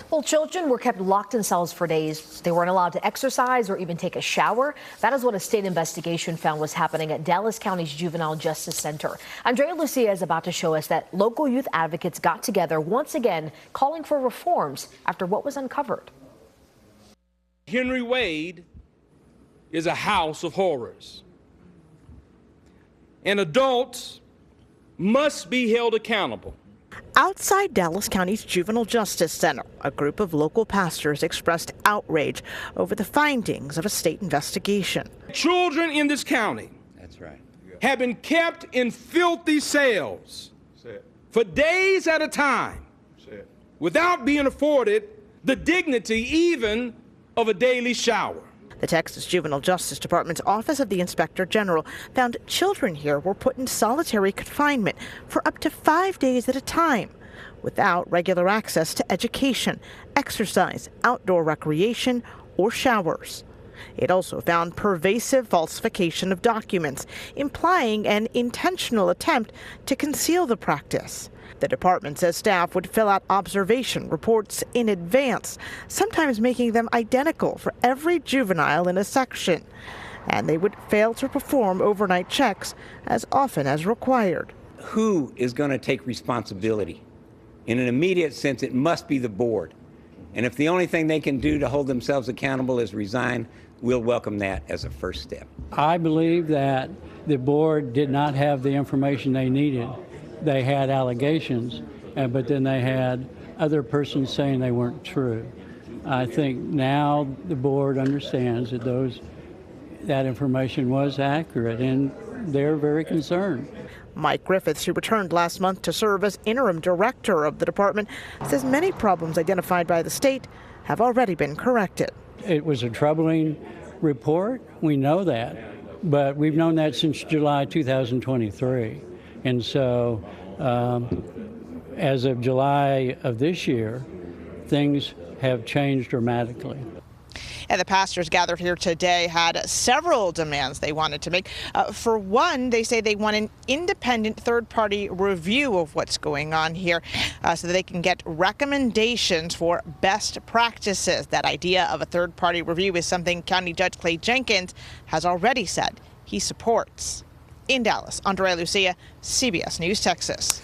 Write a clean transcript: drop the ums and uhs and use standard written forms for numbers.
Well, children were kept locked in cells for days. They weren't allowed to exercise or even take a shower. That is what a state investigation found was happening at Dallas County's Juvenile Justice Center. Andrea Lucia is about to show us that local youth advocates got together once again, calling for reforms after what was uncovered. Henry Wade is a house of horrors, and adults must be held accountable. Outside Dallas County's Juvenile Justice Center, a group of local pastors expressed outrage over the findings of a state investigation. Children in this county have been kept in filthy cells for days at a time without being afforded the dignity even of a daily shower. The Texas Juvenile Justice Department's Office of the Inspector General found children here were put in solitary confinement for up to 5 days at a time, without regular access to education, exercise, outdoor recreation, or showers. It also found pervasive falsification of documents, implying an intentional attempt to conceal the practice. The department says staff would fill out observation reports in advance, sometimes making them identical for every juvenile in a section. And they would fail to perform overnight checks as often as required. Who is going to take responsibility? In an immediate sense, it must be the board. And if the only thing they can do to hold themselves accountable is resign, we'll welcome that as a first step. I believe that the board did not have the information they needed. They had allegations, but then they had other persons saying they weren't true. I think now the board understands that that information was accurate, and they're very concerned. Mike Griffiths, who returned last month to serve as interim director of the department, says many problems identified by the state have already been corrected. It was a troubling report, we know that, but we've known that since July 2023. And so as of July of this year, things have changed dramatically. And the pastors gathered here today had several demands they wanted to make. For one, they say they want an independent third-party review of what's going on here so that they can get recommendations for best practices. That idea of a third-party review is something County Judge Clay Jenkins has already said he supports. In Dallas, Andrea Lucia, CBS News, Texas.